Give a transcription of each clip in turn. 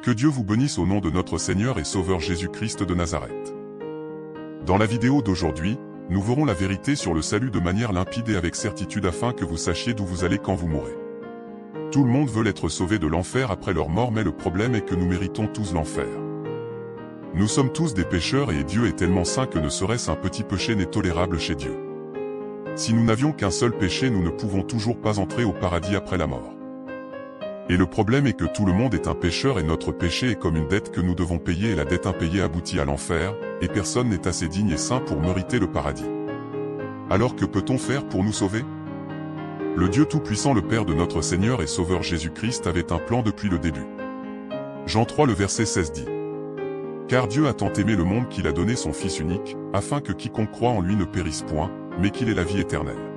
Que Dieu vous bénisse au nom de notre Seigneur et Sauveur Jésus-Christ de Nazareth. Dans la vidéo d'aujourd'hui, nous verrons la vérité sur le salut de manière limpide et avec certitude afin que vous sachiez d'où vous allez quand vous mourrez. Tout le monde veut être sauvé de l'enfer après leur mort, mais le problème est que nous méritons tous l'enfer. Nous sommes tous des pécheurs et Dieu est tellement saint que ne serait-ce un petit péché n'est tolérable chez Dieu. Si nous n'avions qu'un seul péché, nous ne pouvons toujours pas entrer au paradis après la mort. Et le problème est que tout le monde est un pécheur et notre péché est comme une dette que nous devons payer et la dette impayée aboutit à l'enfer, et personne n'est assez digne et saint pour mériter le paradis. Alors que peut-on faire pour nous sauver? Le Dieu Tout-Puissant, le Père de notre Seigneur et Sauveur Jésus-Christ avait un plan depuis le début. Jean 3 le verset 16 dit: Car Dieu a tant aimé le monde qu'il a donné son Fils unique, afin que quiconque croit en lui ne périsse point, mais qu'il ait la vie éternelle.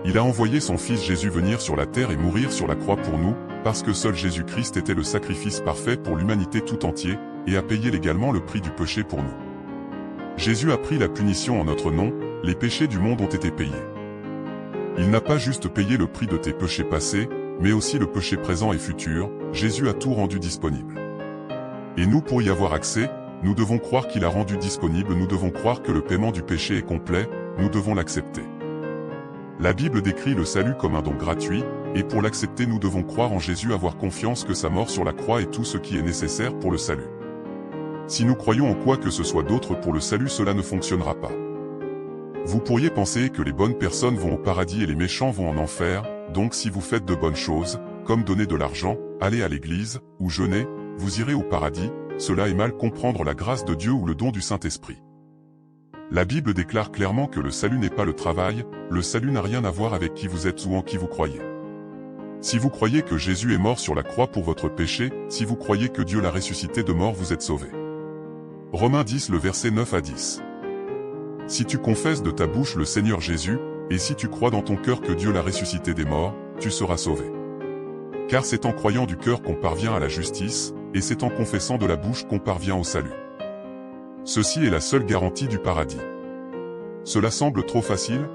Il a envoyé son Fils Jésus venir sur la terre et mourir sur la croix pour nous, parce que seul Jésus-Christ était le sacrifice parfait pour l'humanité tout entière, et a payé légalement le prix du péché pour nous. Jésus a pris la punition en notre nom, les péchés du monde ont été payés. Il n'a pas juste payé le prix de tes péchés passés, mais aussi le péché présent et futur, Jésus a tout rendu disponible. Et nous, pour y avoir accès, nous devons croire qu'il a rendu disponible, nous devons croire que le paiement du péché est complet, nous devons l'accepter. La Bible décrit le salut comme un don gratuit, et pour l'accepter nous devons croire en Jésus, avoir confiance que sa mort sur la croix est tout ce qui est nécessaire pour le salut. Si nous croyons en quoi que ce soit d'autre pour le salut, cela ne fonctionnera pas. Vous pourriez penser que les bonnes personnes vont au paradis et les méchants vont en enfer, donc si vous faites de bonnes choses, comme donner de l'argent, aller à l'église, ou jeûner, vous irez au paradis, cela est mal comprendre la grâce de Dieu ou le don du Saint-Esprit. La Bible déclare clairement que le salut n'est pas le travail, le salut n'a rien à voir avec qui vous êtes ou en qui vous croyez. Si vous croyez que Jésus est mort sur la croix pour votre péché, si vous croyez que Dieu l'a ressuscité de mort, vous êtes sauvés. Romains 10 le verset 9 à 10. Si tu confesses de ta bouche le Seigneur Jésus, et si tu crois dans ton cœur que Dieu l'a ressuscité des morts, tu seras sauvé. Car c'est en croyant du cœur qu'on parvient à la justice, et c'est en confessant de la bouche qu'on parvient au salut. Ceci est la seule garantie du paradis. Cela semble trop facile?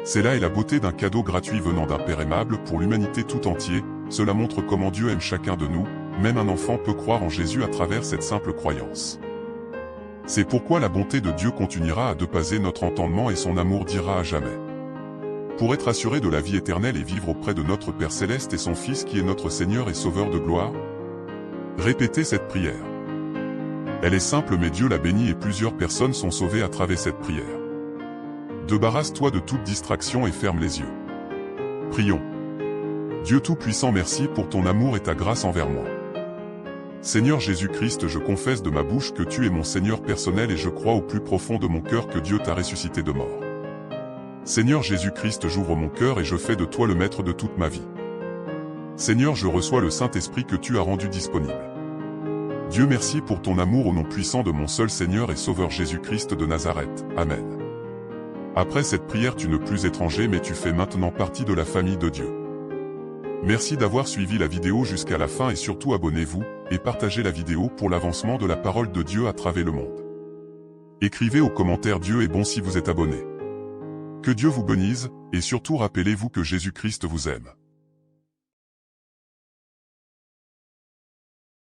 C'est là est la beauté d'un cadeau gratuit venant d'un Père aimable pour l'humanité tout entière. Cela montre comment Dieu aime chacun de nous, même un enfant peut croire en Jésus à travers cette simple croyance. C'est pourquoi la bonté de Dieu continuera à dépasser notre entendement et son amour dira à jamais. Pour être assuré de la vie éternelle et vivre auprès de notre Père Céleste et son Fils qui est notre Seigneur et Sauveur de gloire, répétez cette prière. Elle est simple mais Dieu la bénit et plusieurs personnes sont sauvées à travers cette prière. Débarrasse-toi de toute distraction et ferme les yeux. Prions. Dieu Tout-Puissant, merci pour ton amour et ta grâce envers moi. Seigneur Jésus-Christ, je confesse de ma bouche que tu es mon Seigneur personnel et je crois au plus profond de mon cœur que Dieu t'a ressuscité de mort. Seigneur Jésus-Christ, j'ouvre mon cœur et je fais de toi le maître de toute ma vie. Seigneur, je reçois le Saint-Esprit que tu as rendu disponible. Dieu, merci pour ton amour au nom puissant de mon seul Seigneur et Sauveur Jésus-Christ de Nazareth. Amen. Après cette prière, tu n'es plus étranger mais tu fais maintenant partie de la famille de Dieu. Merci d'avoir suivi la vidéo jusqu'à la fin et surtout abonnez-vous et partagez la vidéo pour l'avancement de la parole de Dieu à travers le monde. Écrivez aux commentaires Dieu est bon si vous êtes abonné. Que Dieu vous bénisse et surtout rappelez-vous que Jésus-Christ vous aime.